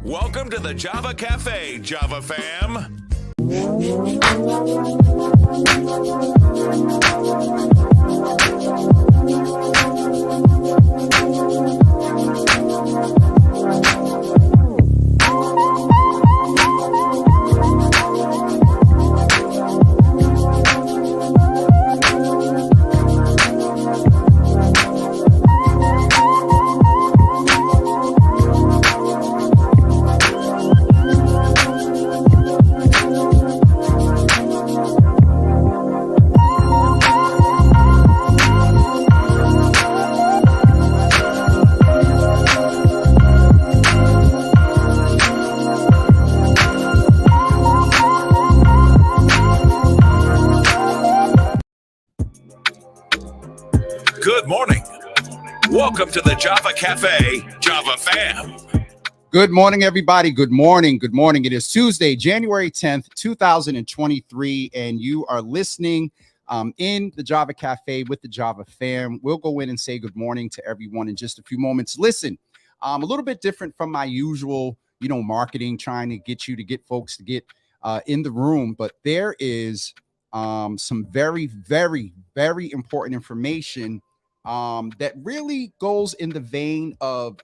Welcome to the Java Cafe, Java fam. Good morning. Welcome to the Java Cafe, Java fam. Good morning, everybody. Good morning. Good morning. It is Tuesday, January 10th, 2023, and you are listening in the Java Cafe with the Java fam. We'll go in and say good morning to everyone in just a few moments. Listen, a little bit different from my usual, marketing, trying to get folks to get in the room, but there is some very, very, very important information that really goes in the vein of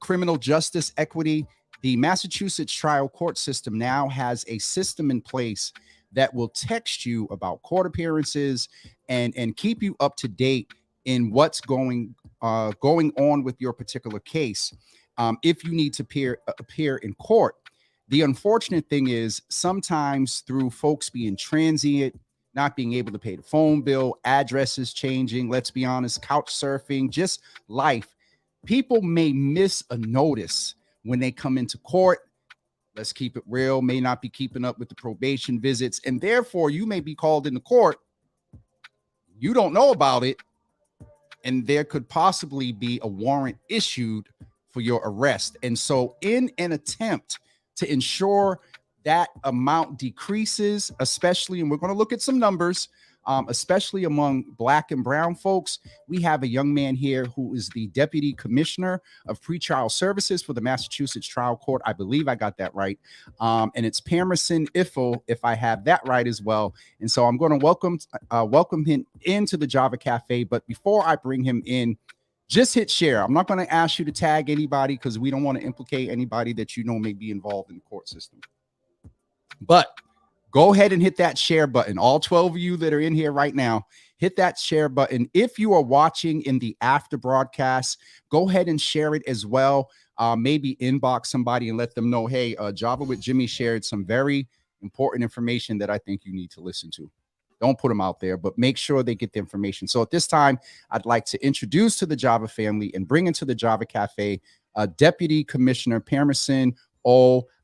criminal justice equity. The Massachusetts trial court system now has a system in place that will text you about court appearances and keep you up to date in what's going on with your particular case. If you need to appear in court, the unfortunate thing is sometimes through folks being transient, not being able to pay the phone bill, addresses changing, let's be honest, couch surfing, just life, people may miss a notice when they come into court. Let's keep it real, may not be keeping up with the probation visits, and therefore you may be called into court. You don't know about it, and there could possibly be a warrant issued for your arrest. And so in an attempt to ensure that amount decreases, especially, and we're going to look at some numbers, especially among Black and brown folks, we have a young man here who is the Deputy Commissioner of Pretrial Services for the Massachusetts Trial Court. I believe I got that right. And it's Pamerson Iffel, if I have that right as well. And so I'm going to welcome him into the Java Cafe. But before I bring him in, just hit share. I'm not going to ask you to tag anybody because we don't want to implicate anybody that may be involved in the court system. But go ahead and hit that share button. All 12 of you that are in here right now, hit that share button. If you are watching in the after broadcast, go ahead and share it as well. Maybe inbox somebody and let them know, hey, Java with Jimmy shared some very important information that I think you need to listen to. Don't put them out there, but make sure they get the information. So at this time, I'd like to introduce to the Java family and bring into the Java Cafe Deputy Commissioner Pamerson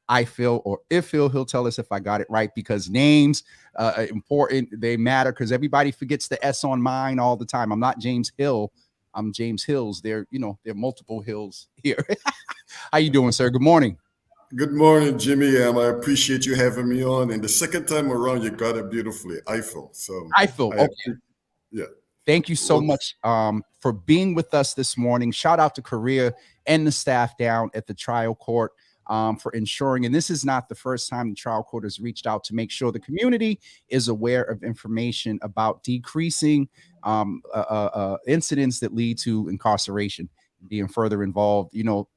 Iffel or Iffel. He'll tell us if I got it right, because names are important. They matter because everybody forgets the S on mine all the time. I'm not James Hill. I'm James Hills. There are multiple Hills here. How you doing, sir? Good morning. Good morning, Jimmy. I appreciate you having me on. And the second time around, you got it beautifully. Iffel. So Iffel. Okay. Yeah. Thank you so much for being with us this morning. Shout out to Korea and the staff down at the trial court for ensuring, and this is not the first time the trial court has reached out to make sure the community is aware of information about decreasing incidents that lead to incarceration, being further involved.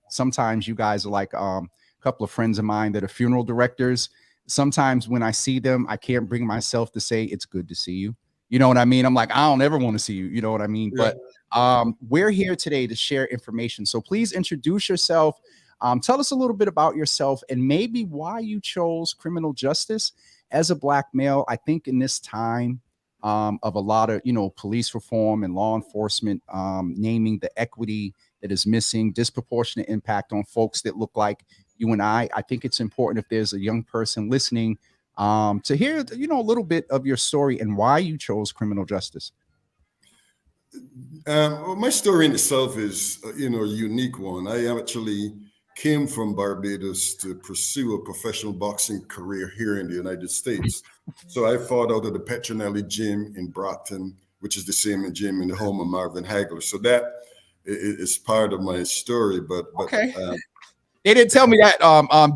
Sometimes you guys are like a couple of friends of mine that are funeral directors. Sometimes when I see them, I can't bring myself to say it's good to see you. You know what I mean? I'm like, I don't ever want to see you. You know what I mean? Yeah. But we're here today to share information. So please introduce yourself. Tell us a little bit about yourself and maybe why you chose criminal justice as a Black male. I think in this time of a lot of, police reform and law enforcement, naming the equity that is missing, disproportionate impact on folks that look like you and I think it's important, if there's a young person listening, to hear, a little bit of your story and why you chose criminal justice. Well, my story in itself is, a unique one. I actually came from Barbados to pursue a professional boxing career here in the United States. So I fought out of the Petronelli gym in Brockton, which is the same gym in the home of Marvin Hagler. So that is part of my story. But okay. He didn't tell me that,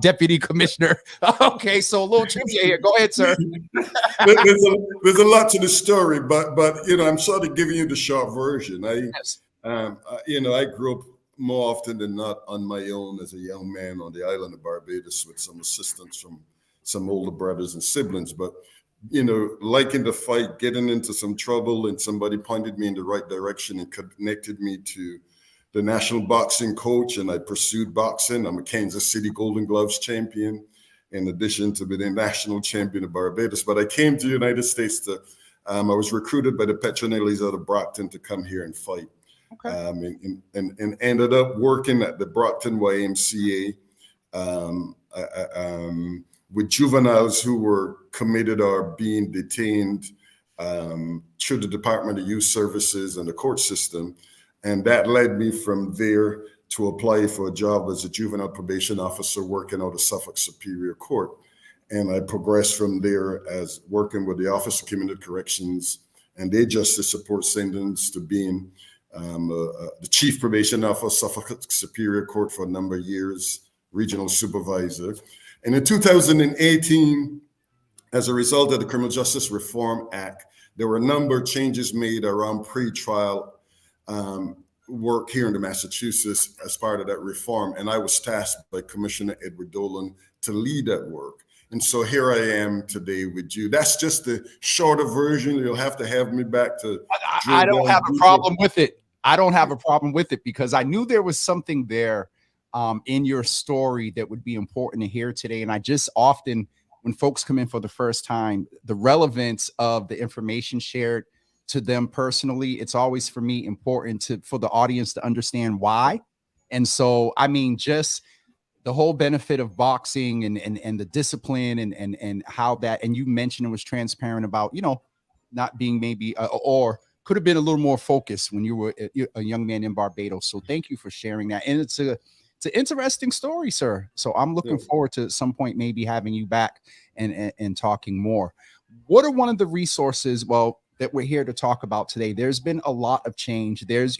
Deputy Commissioner. Okay, so a little trivia here. Go ahead, sir. There's a lot to the story, but I'm sort of giving you the short version. Yes. I grew up more often than not on my own as a young man on the island of Barbados with some assistance from some older brothers and siblings. But liking the fight, getting into some trouble, and somebody pointed me in the right direction and connected me to the national boxing coach, and I pursued boxing. I'm a Kansas City Golden Gloves champion, in addition to being a national champion of Barbados. But I came to the United States I was recruited by the Petronellis out of Brockton to come here and fight. Okay. And ended up working at the Brockton YMCA with juveniles who were committed or being detained through the Department of Youth Services and the court system. And that led me from there to apply for a job as a juvenile probation officer working out of Suffolk Superior Court. And I progressed from there as working with the Office of Community Corrections and their justice support sentence to being the chief probation officer, Suffolk Superior Court for a number of years, regional supervisor. And in 2018, as a result of the Criminal Justice Reform Act, there were a number of changes made around pretrial work here in Massachusetts as part of that reform. And I was tasked by Commissioner Edward Dolan to lead that work. And so here I am today with you. That's just the shorter version. You'll have to have me back to. I don't have a problem with it. I don't have a problem with it because I knew there was something there in your story that would be important to hear today. And I just often, when folks come in for the first time, the relevance of the information shared to them personally, it's always for me important for the audience to understand why. And so, I mean, just the whole benefit of boxing and the discipline and how that, and you mentioned it was transparent about, not being maybe, or could have been a little more focused when you were a young man in Barbados. So thank you for sharing that. And it's an interesting story, sir. So I'm looking forward to at some point maybe having you back and talking more. What are one of the resources, that we're here to talk about today? There's been a lot of change. There's,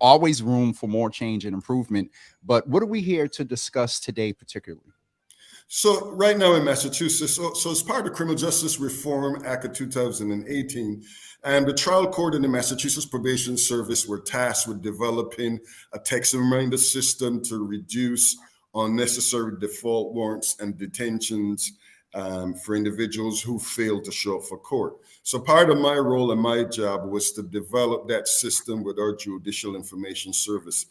always room for more change and improvement. But what are we here to discuss today particularly? So right now in Massachusetts, so as part of the Criminal Justice Reform Act of 2018, and the trial court and the Massachusetts Probation Service were tasked with developing a text reminder system to reduce unnecessary default warrants and detentions for individuals who failed to show up for court. So part of my role and my job was to develop that system with our judicial information services.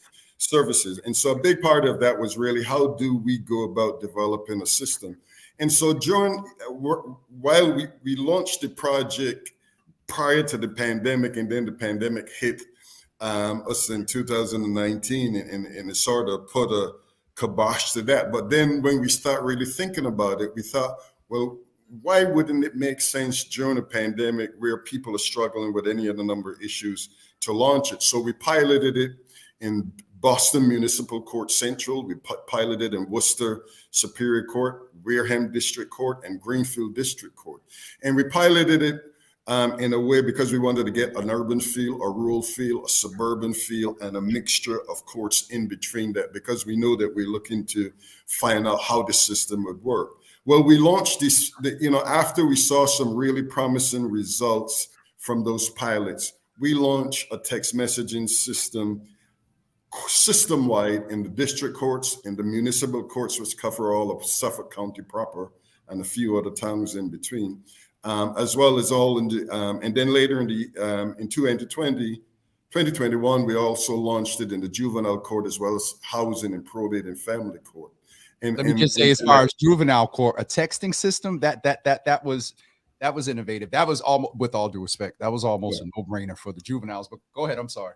And so a big part of that was really, how do we go about developing a system? And so while we launched the project prior to the pandemic, and then the pandemic hit us in 2019, and it sort of put a kibosh to that. But then when we start really thinking about it, we thought, well, why wouldn't it make sense during a pandemic where people are struggling with any of the number of issues to launch it? So we piloted it in Boston Municipal Court Central. We piloted in Worcester Superior Court, Wareham District Court, and Greenfield District Court. And we piloted it in a way because we wanted to get an urban feel, a rural feel, a suburban feel, and a mixture of courts in between that, because we know that we're looking to find out how the system would work. Well, we launched this, after we saw some really promising results from those pilots, we launched a text messaging system-wide in the district courts, in the municipal courts, which cover all of Suffolk County proper and a few other towns in between, as well as all in the, and then later in 2021, we also launched it in the juvenile court, as well as housing and probate and family court. Let me just say, as far as juvenile court, a texting system that was innovative. That was almost, with all due respect, that was almost a no-brainer for the juveniles. But go ahead, I'm sorry.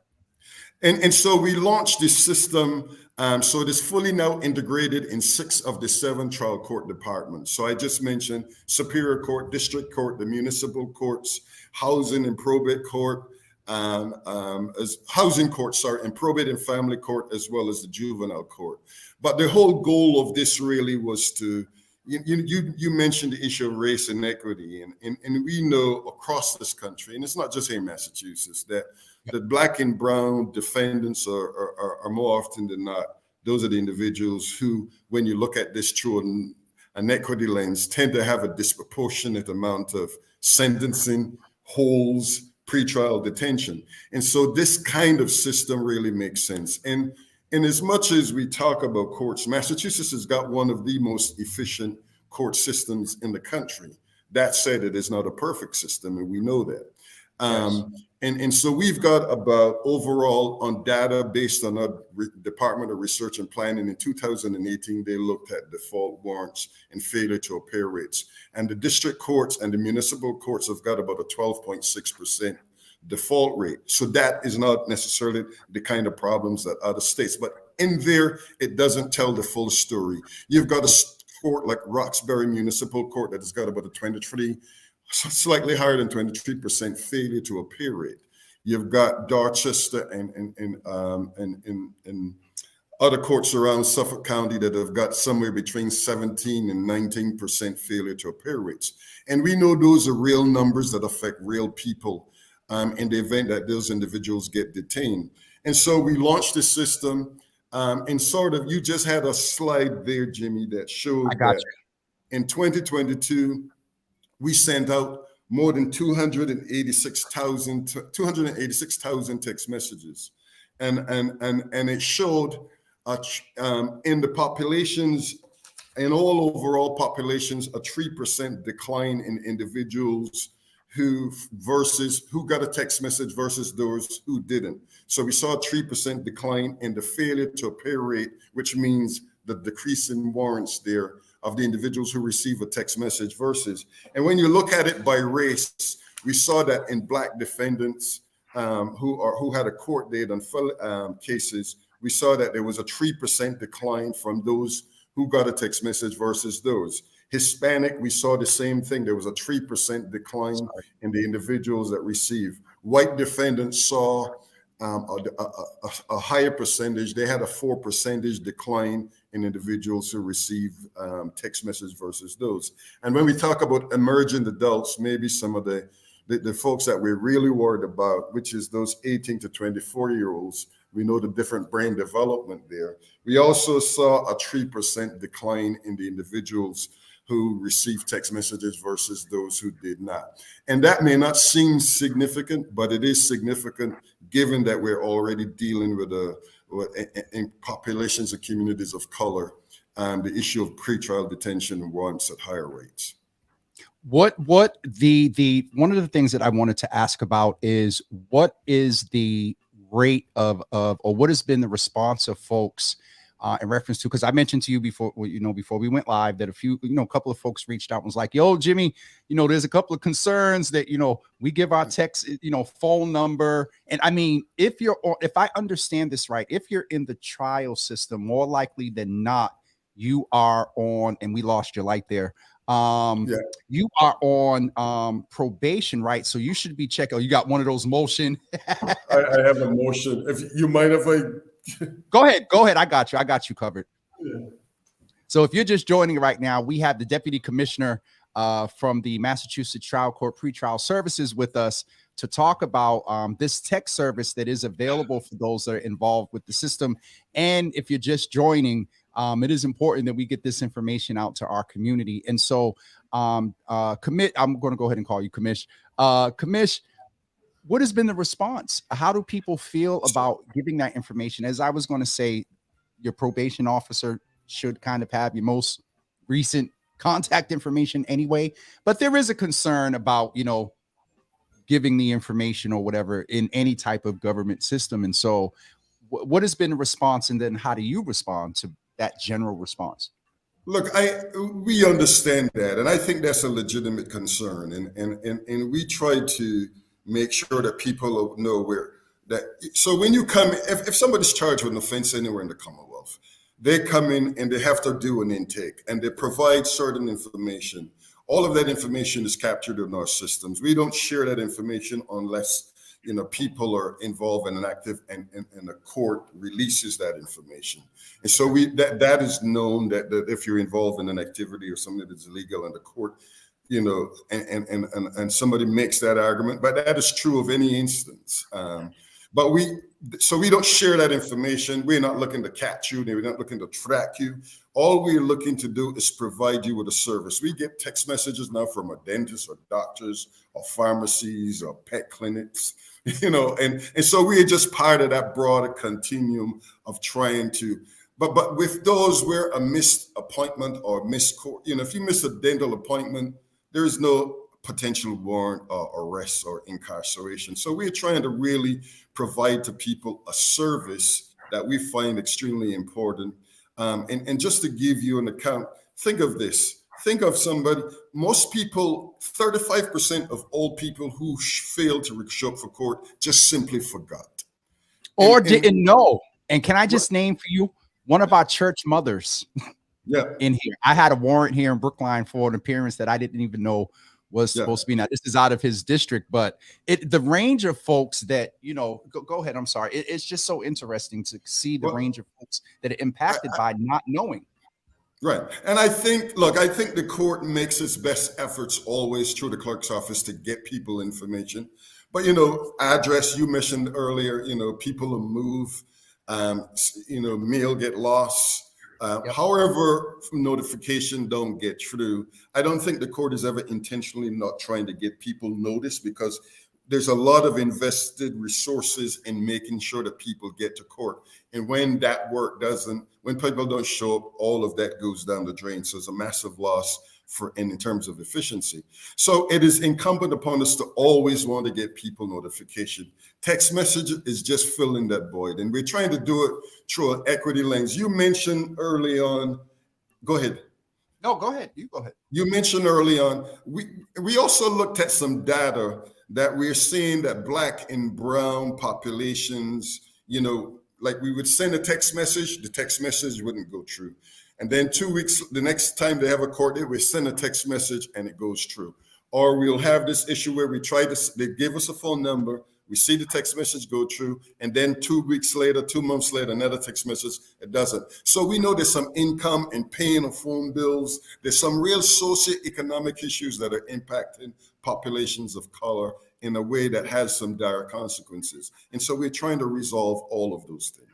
And so we launched this system. So it is fully now integrated in 6 of the 7 trial court departments. So I just mentioned Superior Court, District Court, the municipal courts, housing and probate court, as housing court, and probate and family court, as well as the juvenile court. But the whole goal of this really was to, you mentioned the issue of race and equity, and we know across this country, and it's not just here in Massachusetts, that Black and brown defendants are more often than not those are the individuals who, when you look at this through an equity lens, tend to have a disproportionate amount of sentencing, holds, pretrial detention. And so this kind of system really makes sense. And as much as we talk about courts, Massachusetts has got one of the most efficient court systems in the country. That said, it is not a perfect system, and we know that. Yes. And so we've got about overall on data based on our Department of Research and Planning in 2018, they looked at default warrants and failure to appear rates. And the district courts and the municipal courts have got about a 12.6% default rate. So that is not necessarily the kind of problems that other states, but in there, it doesn't tell the full story. You've got a court like Roxbury Municipal Court that has got about a 23, slightly higher than 23% failure to appear rate. You've got Dorchester and other courts around Suffolk County that have got somewhere between 17 and 19% failure to appear rates. And we know those are real numbers that affect real people in the event that those individuals get detained. And so we launched this system and sort of, you just had a slide there, Jimmy, that showed that in 2022, we sent out more than 286,000 text messages. And it showed in the populations, in all overall populations, a 3% decline in individuals who got a text message versus those who didn't. So we saw a 3% decline in the failure to appear rate, which means the decrease in warrants there of the individuals who receive a text message versus. And when you look at it by race, we saw that in Black defendants who had a court date on cases, we saw that there was a 3% decline from those who got a text message versus those. Hispanic, we saw the same thing. There was a 3% decline in the individuals that received. White defendants saw a higher percentage. They had a 4% decline in individuals who receive text message versus those. And when we talk about emerging adults, maybe some of the folks that we're really worried about, which is those 18 to 24-year-olds, we know the different brain development there. We also saw a 3% decline in the individuals who received text messages versus those who did not. And that may not seem significant, but it is significant given that we're already dealing with in populations and communities of color, the issue of pretrial detention and warrants at higher rates. What the one of the things that I wanted to ask about is what is the rate of or what has been the response of folks in reference to, because I mentioned to you before, before we went live that a couple of folks reached out and was like, yo, Jimmy, there's a couple of concerns that, we give our text, phone number. And I mean, if I understand this right, if you're in the trial system, more likely than not, you are on, and we lost your light there. You are on probation, right? So you should be checking. Oh, you got one of those motion. I have a motion. If you mind if I Go ahead. I got you covered. Yeah. So if you're just joining right now, we have the Deputy Commissioner from the Massachusetts Trial Court Pretrial Services with us to talk about this tech service that is available for those that are involved with the system. And if you're just joining, it is important that we get this information out to our community. And so, I'm going to go ahead and call you Commish. Commish, what has been the response? How do people feel about giving that information? As I was going to say, your probation officer should kind of have your most recent contact information anyway, but there is a concern about, giving the information or whatever in any type of government system. And so what has been the response? And then how do you respond to that general response? Look, we understand that. And I think that's a legitimate concern. And we try to make sure that people know so when you come, if somebody's charged with an offense anywhere in the Commonwealth, they come in and they have to do an intake and they provide certain information. All of that information is captured in our systems. We don't share that information unless, people are involved in an active and the court releases that information. And so that is known that if you're involved in an activity or something that's illegal in the court, and somebody makes that argument, but that is true of any instance. But So we don't share that information. We're not looking to catch you. We're not looking to track you. All we're looking to do is provide you with a service. We get text messages now from a dentist or doctors or pharmacies or pet clinics, and so we're just part of that broader continuum of trying to, but with those where a missed appointment or missed court, if you miss a dental appointment, there is no potential warrant or arrest or incarceration. So we're trying to really provide to people a service that we find extremely important. And just to give you an account, think of this. Think of somebody, most people, 35% of old people who failed to show up for court just simply forgot. Or didn't know. And can I just name for you one of our church mothers in here? I had a warrant here in Brookline for an appearance that I didn't even know was supposed to be. Now, this is out of his district, but the range of folks that, go ahead. I'm sorry. It's just so interesting to see the range of folks that are impacted by not knowing. Right. And I think the court makes its best efforts always through the clerk's office to get people information. But, address you mentioned earlier, people will move, mail get lost. However, notification don't get through. I don't think the court is ever intentionally not trying to get people noticed, because there's a lot of invested resources in making sure that people get to court. And when that work when people don't show up, all of that goes down the drain. So it's a massive loss in terms of efficiency. So it is incumbent upon us to always want to get people notification. Text message is just filling that void. And we're trying to do it through an equity lens. You mentioned early on, go ahead. No, go ahead. You go ahead. You mentioned early on, we also looked at some data that we're seeing that Black and brown populations, like we would send a text message, the text message wouldn't go through. And then 2 weeks, the next time they have a court date, we send a text message and it goes through. Or we'll have this issue where they give us a phone number, we see the text message go through, and then 2 weeks later, 2 months later, another text message, it doesn't. So we know there's some income and paying of phone bills. There's some real socioeconomic issues that are impacting populations of color in a way that has some dire consequences. And so we're trying to resolve all of those things.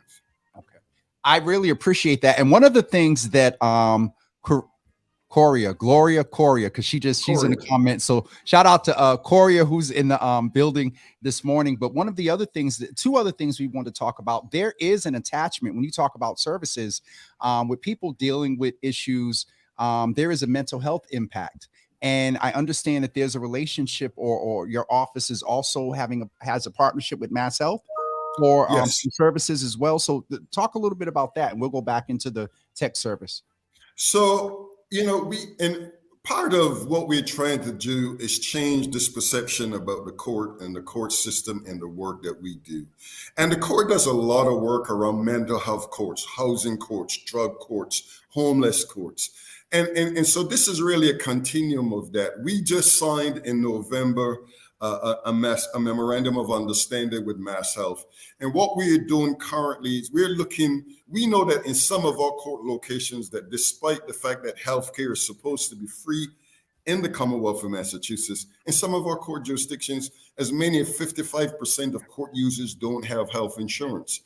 Okay. I really appreciate that. And one of the things that Gloria, because she's in the comments. So shout out to Coria, who's in the building this morning. But one of the other things, two other things we want to talk about, there is an attachment when you talk about services with people dealing with issues. There is a mental health impact. And I understand that there's a relationship or your office is also has a partnership with Mass Health for some services as well. So talk a little bit about that, and we'll go back into the tech service. So, and part of what we're trying to do is change this perception about the court and the court system and the work that we do. And the court does a lot of work around mental health courts, housing courts, drug courts, homeless courts. And so this is really a continuum of that. We just signed in November a memorandum of understanding with Mass Health. And what we are doing currently is we know that in some of our court locations, that despite the fact that healthcare is supposed to be free in the Commonwealth of Massachusetts, in some of our court jurisdictions, as many as 55% of court users don't have health insurance,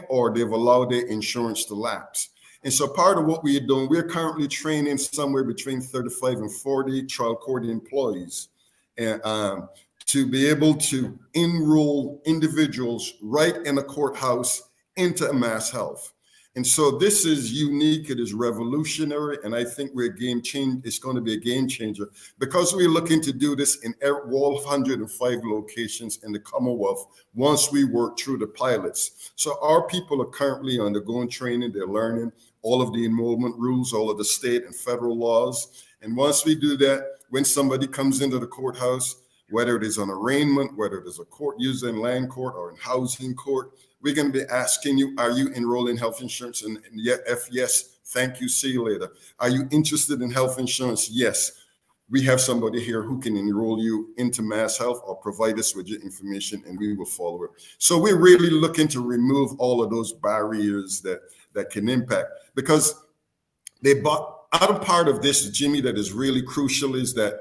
or they've allowed their insurance to lapse. And so part of what we are doing, we're currently training somewhere between 35 and 40 trial court employees to be able to enroll individuals right in a courthouse into Mass Health. And so this is unique, it is revolutionary, and I think it's going to be a game changer, because we're looking to do this in all 105 locations in the Commonwealth once we work through the pilots. So our people are currently undergoing training, they're learning all of the enrollment rules, all of the state and federal laws. And once we do that, when somebody comes into the courthouse, whether it is an arraignment, whether it is a court user in land court or in housing court, we're going to be asking you, are you enrolled in health insurance? And if yes, thank you, see you later. Are you interested in health insurance? Yes. We have somebody here who can enroll you into Mass Health or provide us with your information, and we will follow it. So we're really looking to remove all of those barriers that can impact, because other part of this, Jimmy, that is really crucial is that,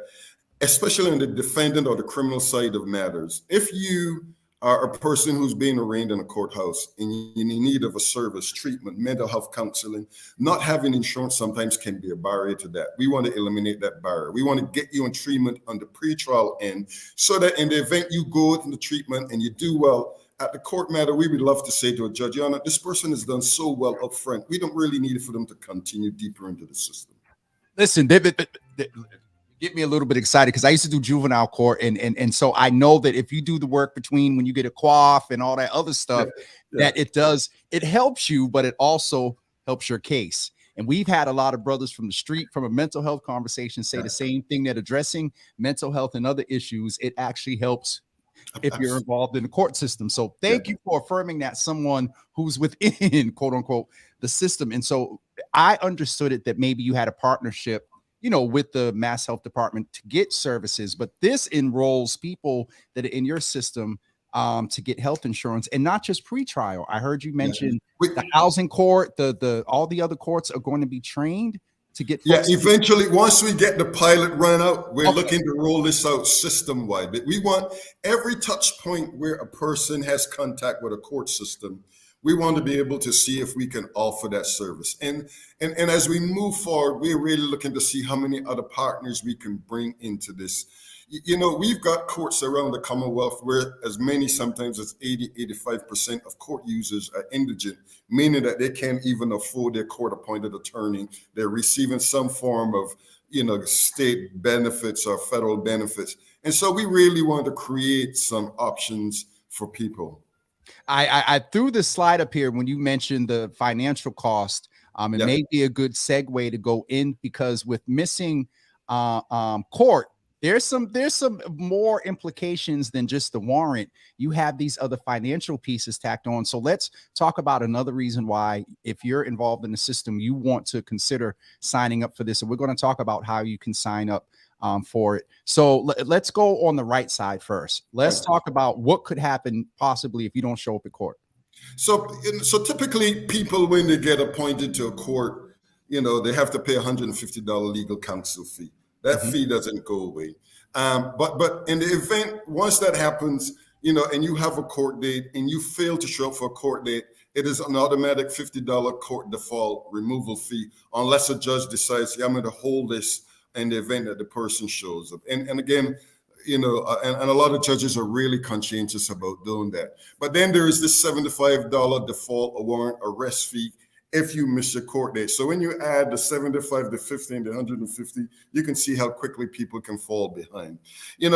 especially on the defendant or the criminal side of matters, if you are a person who's being arraigned in a courthouse and in need of a service, treatment, mental health counseling. Not having insurance sometimes can be a barrier to that. We want to eliminate that barrier. We want to get you in treatment on the pretrial end so that in the event you go into treatment and you do well, at the court matter, we would love to say to a judge, Your Honor, this person has done so well up front. We don't really need it for them to continue deeper into the system. Listen, David, get me a little bit excited because I used to do juvenile court, and so I know that if you do the work between when you get a quaff and all that other stuff, that it helps you, but it also helps your case. And we've had a lot of brothers from the street, from a mental health conversation, say the same thing, that addressing mental health and other issues, it actually helps if you're involved in the court system. So thank you for affirming that, someone who's within, quote unquote, the system. And so I understood it that maybe you had a partnership, with the Mass Health Department to get services, but this enrolls people that are in your system to get health insurance, and not just pretrial. I heard you mention the housing court, the all the other courts are going to be trained to get. Eventually, once we get the pilot run out, we're looking to roll this out system-wide. But we want every touch point where a person has contact with a court system, we want to be able to see if we can offer that service. And as we move forward, we're really looking to see how many other partners we can bring into this. We've got courts around the Commonwealth where as many sometimes as 80-85% of court users are indigent, meaning that they can't even afford their court-appointed attorney. They're receiving some form of, state benefits or federal benefits. And so we really want to create some options for people. I threw the slide up here when you mentioned the financial cost. It may be a good segue to go in, because with missing court, there's some more implications than just the warrant. You have these other financial pieces tacked on. So let's talk about another reason why, if you're involved in the system, you want to consider signing up for this. And we're going to talk about how you can sign up for it. So let's go on the right side first. Let's talk about what could happen possibly if you don't show up at court. So typically people, when they get appointed to a court, they have to pay $150 legal counsel fee. That fee doesn't go away. But in the event, once that happens, and you have a court date and you fail to show up for a court date, it is an automatic $50 court default removal fee, unless a judge decides, I'm going to hold this in the event that the person shows up. And again, and a lot of judges are really conscientious about doing that. But then there is this $75 default warrant arrest fee if you miss your court date. So when you add the 75, the 50, and the 150, you can see how quickly people can fall behind.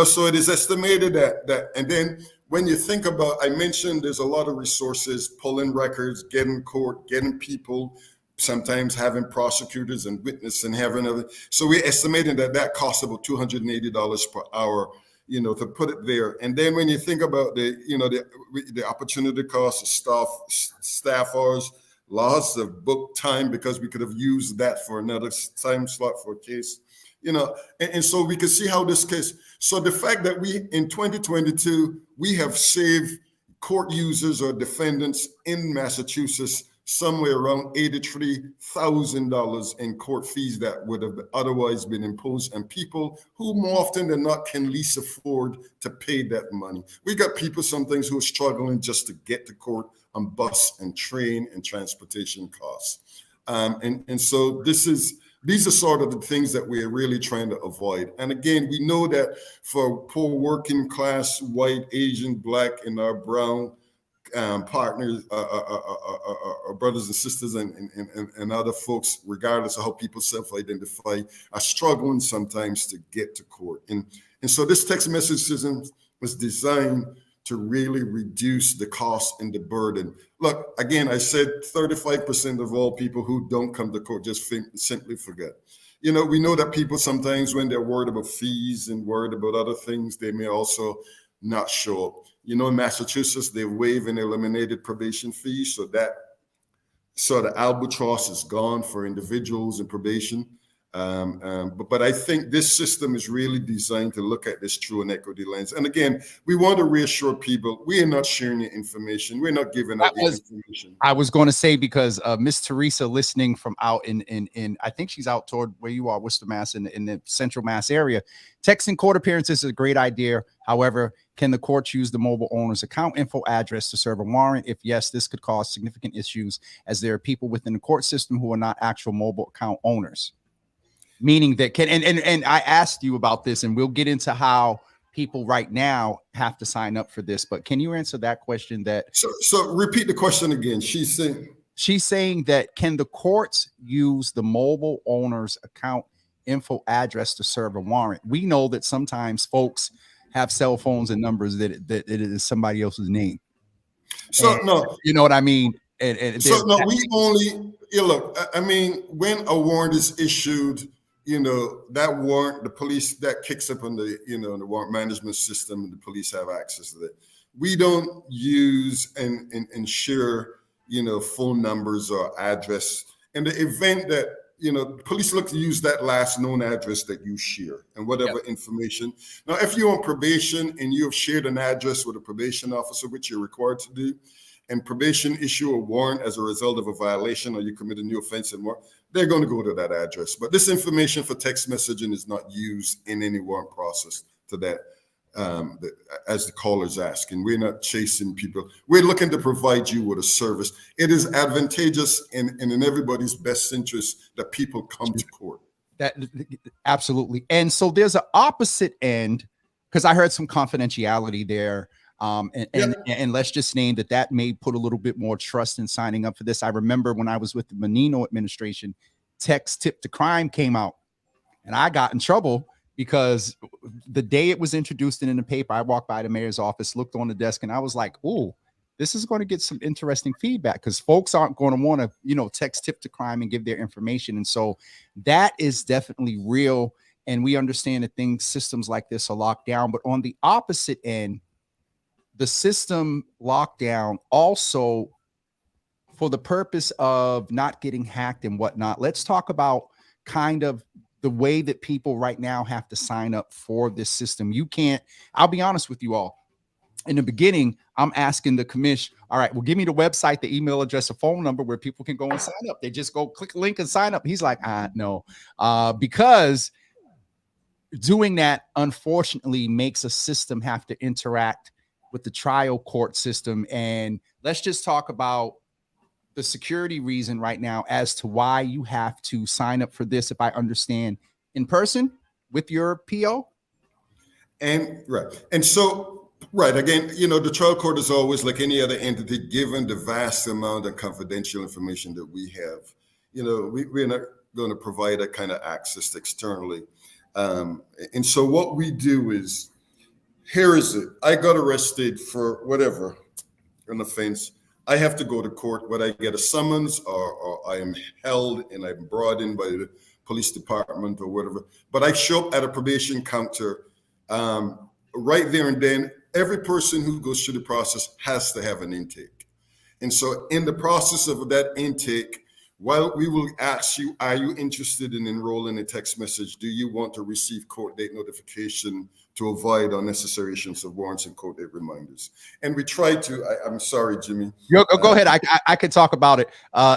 So it is estimated that, and then when you think about, I mentioned there's a lot of resources, pulling records, getting court, getting people, sometimes having prosecutors and witnesses and having other. So we're estimating that costs about $280 per hour, to put it there. And then when you think about the opportunity cost of staff hours, loss of book time, because we could have used that for another time slot for a case, and so we can see how this case. So the fact that we, in 2022, we have saved court users or defendants in Massachusetts somewhere around $83,000 in court fees that would have otherwise been imposed, and people who more often than not can least afford to pay that money. We got people sometimes who are struggling just to get to court on bus and train and transportation costs. And so these are sort of the things that we're really trying to avoid. And again, we know that for poor working class, white, Asian, Black, and our brown partners, our brothers and sisters, and other folks, regardless of how people self-identify, are struggling sometimes to get to court. And so this text message system was designed to really reduce the cost and the burden. Look, again, I said 35% of all people who don't come to court just simply forget. We know that people sometimes, when they're worried about fees and worried about other things, they may also not show up. In Massachusetts, they waive and eliminated probation fees, so the albatross is gone for individuals in probation. But I think this system is really designed to look at this through an equity lens. And again, we want to reassure people we are not sharing your information. We're not giving out your information. I was going to say, because Miss Teresa listening from out in I think she's out toward where you are, Worcester, Mass, in the Central Mass area. Texting court appearances is a great idea. However, can the courts use the mobile owner's account info address to serve a warrant? If yes, this could cause significant issues, as there are people within the court system who are not actual mobile account owners. Meaning that and I asked you about this, and we'll get into how people right now have to sign up for this. But can you answer that question? That so repeat the question again. She's saying that can the courts use the mobile owner's account info address to serve a warrant? We know that sometimes folks have cell phones and numbers that it is somebody else's name. So no, you know what I mean. So no, we only look. I mean, when a warrant is issued, that warrant, the police, that kicks up on the, the warrant management system, and the police have access to that. We don't use and ensure, phone numbers or address. In the event that, police look to use that last known address that you share and whatever information. Now, if you're on probation and you have shared an address with a probation officer, which you're required to do, and probation issue a warrant as a result of a violation, or you commit a new offense and more, they're going to go to that address. But this information for text messaging is not used in any warrant process to that, as the caller's asking. We're not chasing people. We're looking to provide you with a service. It is advantageous and in everybody's best interest that people come to court. That absolutely. And so there's an opposite end, because I heard some confidentiality there. And let's just name that may put a little bit more trust in signing up for this. I remember when I was with the Menino administration, text tip to crime came out, and I got in trouble because the day it was introduced in the paper, I walked by the mayor's office, looked on the desk, and I was like, "Ooh, this is going to get some interesting feedback," because folks aren't going to want to, text tip to crime and give their information. And so that is definitely real. And we understand that systems like this are locked down. But on the opposite end, the system lockdown also for the purpose of not getting hacked and whatnot. Let's talk about kind of the way that people right now have to sign up for this system. I'll be honest with you all. In the beginning, I'm asking the commission, all right, well, give me the website, the email address, a phone number where people can go and sign up. They just go click a link and sign up. He's like, no, because doing that, unfortunately, makes a system have to interact with the trial court system. And let's just talk about the security reason right now as to why you have to sign up for this, if I understand, in person with your PO. And so again, the trial court is always like any other entity, given the vast amount of confidential information that we have. We're not going to provide that kind of access externally. And so what we do is, here is it. I got arrested for whatever, an offense. I have to go to court, whether I get a summons or I am held and I'm brought in by the police department or whatever. But I show up at a probation counter right there and then. Every person who goes through the process has to have an intake. And so in the process of that intake, while we will ask you, are you interested in enrolling a text message? Do you want to receive court date notification to avoid unnecessary issuance of warrants and court date reminders? And we try to, I'm sorry, Jimmy. Go ahead. I could talk about it.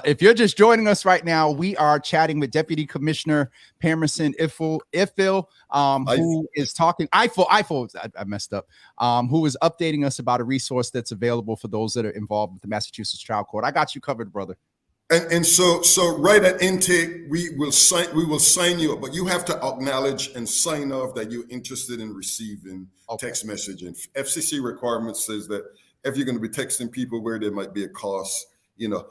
If you're just joining us right now, we are chatting with Deputy Commissioner Pamerson Ifil, who is talking, I messed up, who is updating us about a resource that's available for those that are involved with the Massachusetts trial court. I got you covered, brother. And so right at intake, we will sign you up, but you have to acknowledge and sign off that you're interested in receiving text messaging. FCC requirement says that if you're going to be texting people where there might be a cost,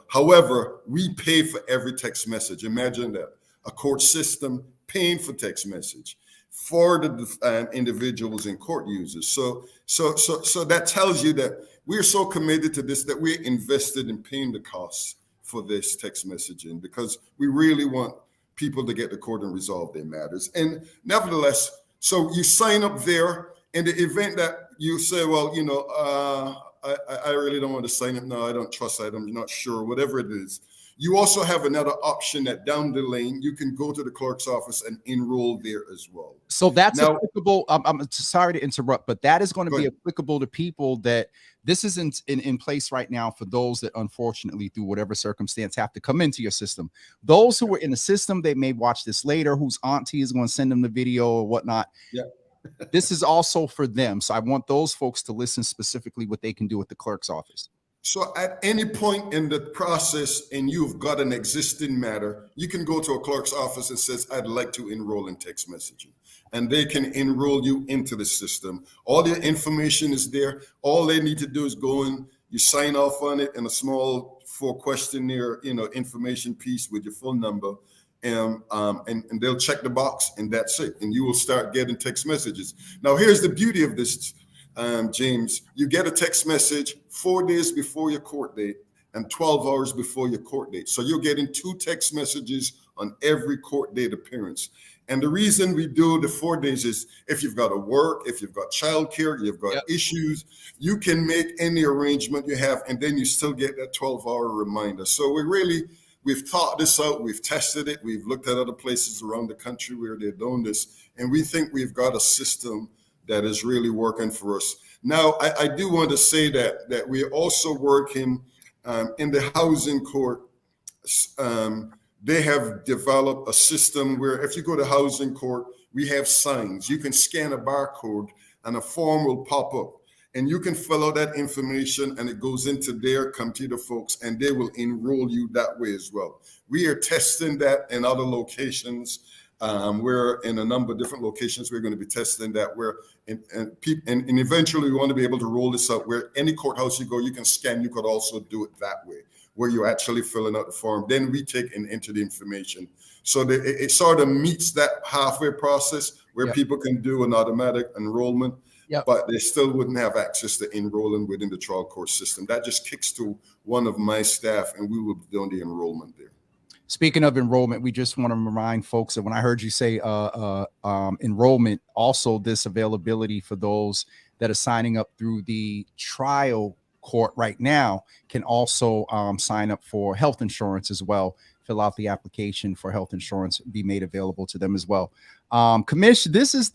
however, we pay for every text message. Imagine that, a court system paying for text message for the individuals and court users. So that tells you that we're so committed to this that we're invested in paying the costs for this text messaging, because we really want people to get to court and resolve their matters. And nevertheless, so you sign up there. In the event that you say, well, I really don't want to sign up. No, I don't trust. I'm not sure. Whatever it is, You also have another option that down the lane, you can go to the clerk's office and enroll there as well. So that's Now, applicable. I'm sorry to interrupt, but that is going to be Good. applicable to people that this isn't in place right now for those that unfortunately through whatever circumstance have to come into your system. Those who are in the system, they may watch this later, whose auntie is going to send them the video or whatnot. Yeah. This is also for them. So I want those folks to listen specifically what they can do at the clerk's office. So at any point in the process and you've got an existing matter, you can go to a clerk's office and says, I'd like to enroll in text messaging. And they can enroll you into the system. All your information is there. All they need to do is go in, you sign off on it in a small 4-questionnaire, information piece with your phone number. And they'll check the box and that's it. And you will start getting text messages. Now, here's the beauty of this, James. You get a text message 4 days before your court date and 12 hours before your court date. So you're getting 2 text messages on every court date appearance. And the reason we do the 4 days is if you've got to work, if you've got childcare, you've got issues, you can make any arrangement you have, and then you still get that 12-hour reminder. So we've thought this out, we've tested it, we've looked at other places around the country where they're doing this, and we think we've got a system that is really working for us. Now, I do want to say that we're also working in the housing court. They have developed a system where if you go to housing court, we have signs. You can scan a barcode and a form will pop up. And you can fill out that information and it goes into their computer folks and they will enroll you that way as well. We are testing that in other locations. We're in a number of different locations. We're going to be testing that and eventually we want to be able to roll this out where any courthouse you go, you can scan. You could also do it that way, where you're actually filling out the form. Then we take and enter the information. So that it sort of meets that halfway process where people can do an automatic enrollment, but they still wouldn't have access to enrolling within the trial court system. That just kicks to one of my staff and we will be doing the enrollment there. Speaking of enrollment, we just want to remind folks that when I heard you say enrollment, also this availability for those that are signing up through the trial court right now can also sign up for health insurance as well. Fill out the application for health insurance, be made available to them as well. Commish, this is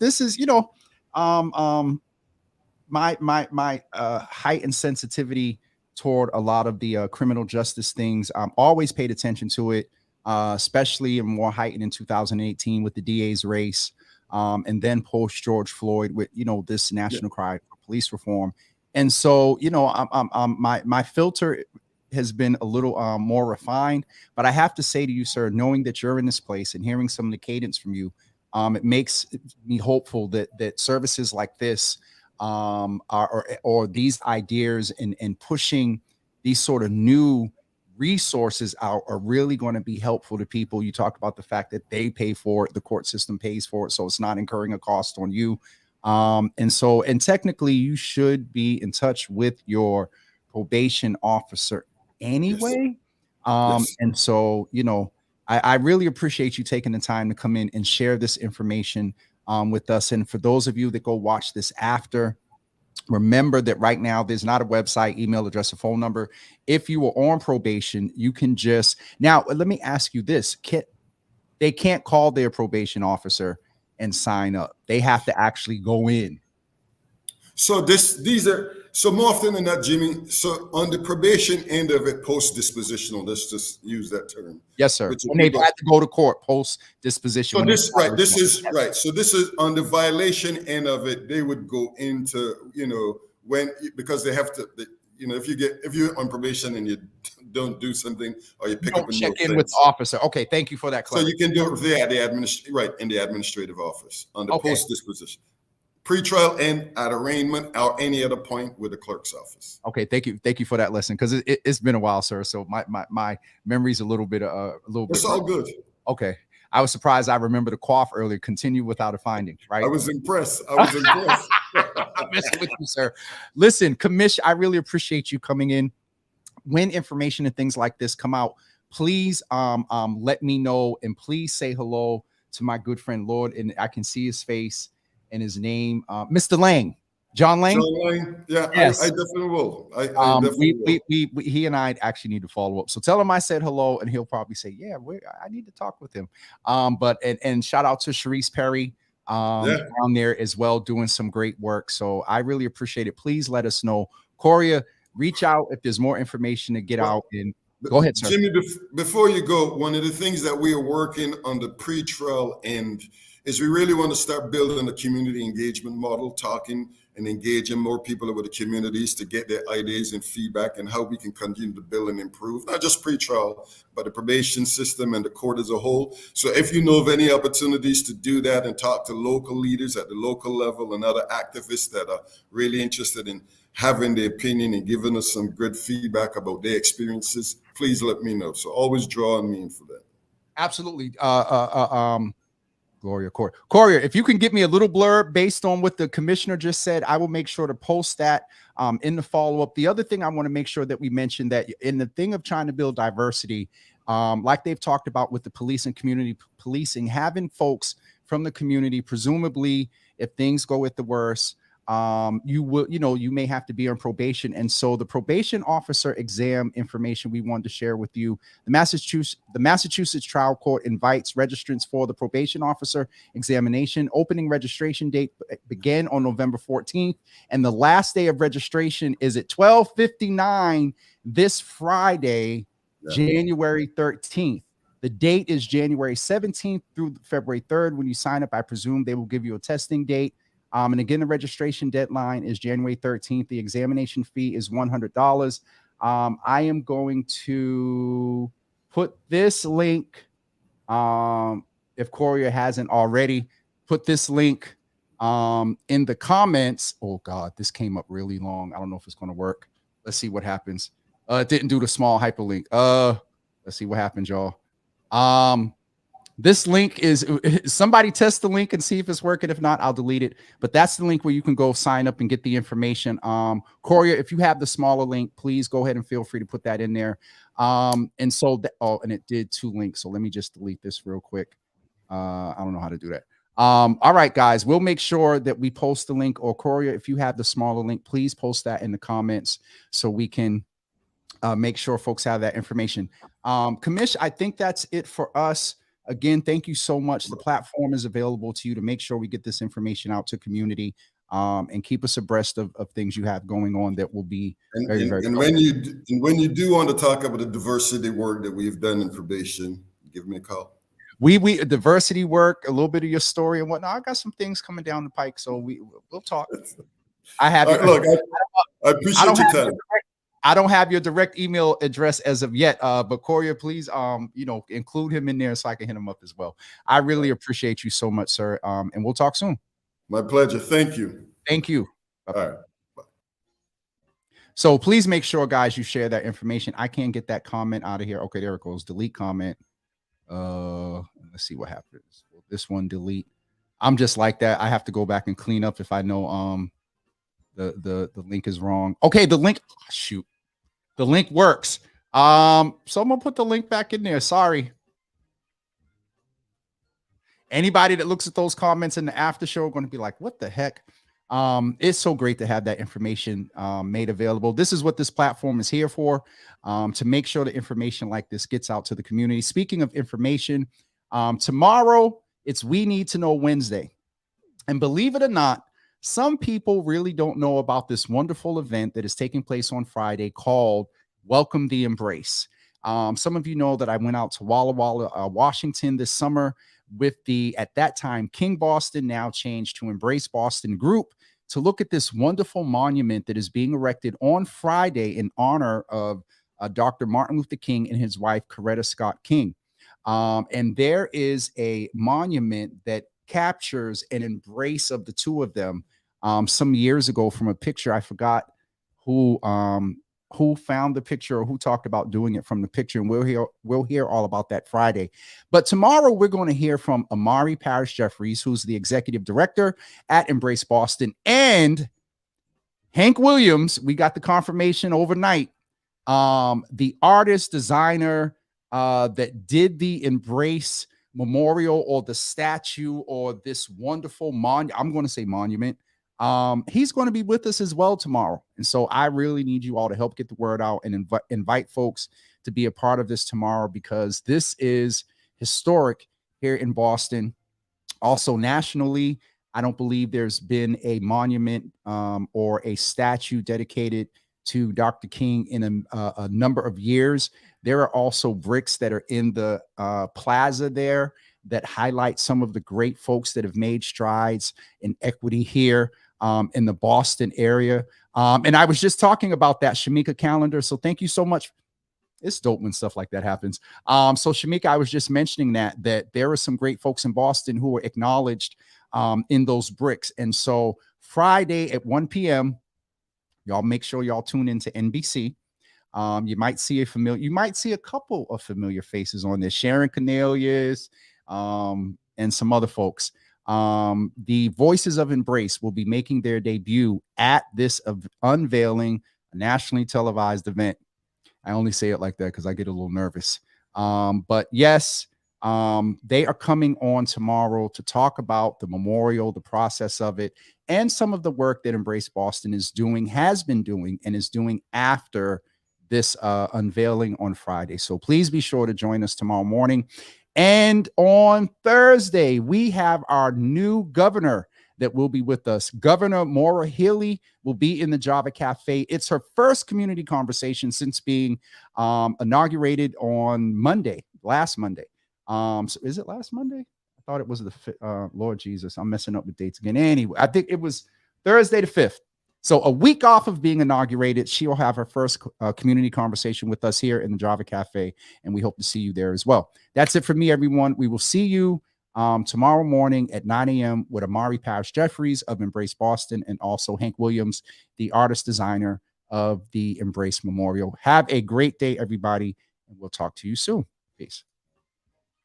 my heightened sensitivity toward a lot of the criminal justice things. Always paid attention to it. Especially and more heightened in 2018 with the DA's race, and then post George Floyd with this national cry for police reform. And so my filter has been a little more refined, but I have to say to you, sir, knowing that you're in this place and hearing some of the cadence from you, it makes me hopeful that services like this or these ideas and pushing these sort of new resources out are really going to be helpful to people. You talked about the fact that they pay for it, the court system pays for it, so it's not incurring a cost on you. And technically you should be in touch with your probation officer anyway. Yes. And so, I really appreciate you taking the time to come in and share this information with us. And for those of you that go watch this after, remember that right now there's not a website, email address, or phone number. If you are on probation, you can just now. Let me ask you this: they can't call their probation officer and sign up. They have to actually go in. So these are more often than not, Jimmy. So on the probation end of it, post dispositional. Let's just use that term. Yes, sir. When they've had to go to court post disposition. So this is right. So this is on the violation end of it. They would go into because they have to. If you're on probation and you don't do something or you pick up a check in with the officer. Okay, thank you for that. So you can do it there in the administrative office on the post disposition. Pre-trial and at arraignment or any other point with the clerk's office. Okay, thank you for that lesson, because it's been a while, sir. So my memory's a little bit. It's all good. Okay, I was surprised. I remember the cough earlier. Continue without a finding. Right. I was impressed. I'm messing with you, sir. Listen, Commish, I really appreciate you coming in. When information and things like this come out, please let me know, and please say hello to my good friend Lord, and I can see his face and his name, Mr. Lang. John Lang. John Lang? Yeah, Yes. I definitely will. I definitely will. He and I actually need to follow up. So tell him I said hello, and he'll probably say, "Yeah, I need to talk with him." But shout out to Sharice Perry down there as well, doing some great work. So I really appreciate it. Please let us know, Coria. Reach out if there's more information to get out. And go ahead, sir. Jimmy, before you go, one of the things that we are working on the pre-trial end is we really want to start building a community engagement model, talking and engaging more people with the communities to get their ideas and feedback and how we can continue to build and improve, not just pre-trial, but the probation system and the court as a whole. So if you know of any opportunities to do that and talk to local leaders at the local level and other activists that are really interested in having their opinion and giving us some good feedback about their experiences, please let me know. So always draw on me in for that. Absolutely. Coria, if you can get me a little blurb based on what the commissioner just said, I will make sure to post that in the follow-up. The other thing I want to make sure that we mention that in the thing of trying to build diversity, like they've talked about with the police and community policing, having folks from the community, presumably if things go at the worst, you may have to be on probation. And so the probation officer exam information we wanted to share with you, the Massachusetts trial court invites registrants for the probation officer examination. Opening registration date began on November 14th, and the last day of registration is at 12:59 this Friday, January 13th. The date is January 17th through February 3rd. When you sign up, I presume they will give you a testing date. And again, the registration deadline is January 13th. The examination fee is $100. I am going to put this link, if Coria hasn't already, put this link in the comments. Oh, God, this came up really long. I don't know if it's going to work. Let's see what happens. It didn't do the small hyperlink. Let's see what happens, y'all. This link is, somebody test the link and see if it's working. If not, I'll delete it. But that's the link where you can go sign up and get the information. Coria, if you have the smaller link, please go ahead and feel free to put that in there. And it did 2 links. So let me just delete this real quick. I don't know how to do that. All right, guys, we'll make sure that we post the link. Or Coria, if you have the smaller link, please post that in the comments so we can make sure folks have that information. Commish, I think that's it for us. Again, thank you so much. The platform is available to you to make sure we get this information out to community and keep us abreast of things you have going on that will be very, very and when you do want to talk about the diversity work that we've done in probation, give me a call. We diversity work, a little bit of your story and whatnot. I got some things coming down the pike, so we'll talk. I have look. I appreciate your time. I don't have your direct email address as of yet, but Coria, please, include him in there so I can hit him up as well. I really appreciate you so much, sir. And we'll talk soon. My pleasure. Thank you. Thank you. All right. Bye. So please make sure, guys, you share that information. I can't get that comment out of here. Okay, there it goes. Delete comment. Let's see what happens. This one, delete. I'm just like that. I have to go back and clean up if I know the link is wrong. Okay, the link. Oh, shoot. The link works. So I'm gonna put the link back in there. Sorry. Anybody that looks at those comments in the after show are going to be like, what the heck? It's so great to have that information made available. This is what this platform is here for, to make sure the information like this gets out to the community. Speaking of information, tomorrow it's We Need to Know Wednesday. And believe it or not, some people really don't know about this wonderful event that is taking place on Friday called Welcome the Embrace. Some of you know that I went out to Walla Walla, Washington this summer with the, at that time, King Boston, now changed to Embrace Boston group, to look at this wonderful monument that is being erected on Friday in honor of Dr. Martin Luther King and his wife, Coretta Scott King. And there is a monument that captures an embrace of the two of them some years ago from a picture. I forgot who found the picture or who talked about doing it from the picture, and we'll hear all about that Friday. But tomorrow we're going to hear from Amari Parrish Jeffries, who's the executive director at Embrace Boston, and Hank Williams. We got the confirmation overnight. The artist designer that did the Embrace Memorial or the statue or this wonderful I'm going to say monument. He's going to be with us as well tomorrow. And so I really need you all to help get the word out and invite folks to be a part of this tomorrow, because this is historic here in Boston. Also nationally, I don't believe there's been a monument or a statue dedicated to Dr. King in a number of years. There are also bricks that are in the plaza there that highlight some of the great folks that have made strides in equity here in the Boston area. And I was just talking about that Shamika calendar. So thank you so much. It's dope when stuff like that happens. So Shamika, I was just mentioning that there are some great folks in Boston who were acknowledged in those bricks. And so Friday at 1 p.m., y'all make sure y'all tune into NBC. You might see a couple of familiar faces on this. Sharon Cornelius and some other folks. The Voices of Embrace will be making their debut at this unveiling, a nationally televised event. I only say it like that because I get a little nervous. But yes, they are coming on tomorrow to talk about the memorial, the process of it, and some of the work that Embrace Boston is doing, has been doing, and is doing after this unveiling on Friday. So please be sure to join us tomorrow morning. And on Thursday, we have our new governor that will be with us. Governor Maura Healey will be in the Java Cafe. It's her first community conversation since being inaugurated on last Monday. So is it last Monday? I thought it was Lord Jesus, I'm messing up with dates again. Anyway, I think it was Thursday the 5th. So a week off of being inaugurated, she'll have her first community conversation with us here in the Java Cafe, and we hope to see you there as well. That's it for me, everyone. We will see you tomorrow morning at 9 a.m. with Amari Parrish Jeffries of Embrace Boston, and also Hank Williams, the artist designer of the Embrace Memorial. Have a great day, everybody, and we'll talk to you soon. Peace.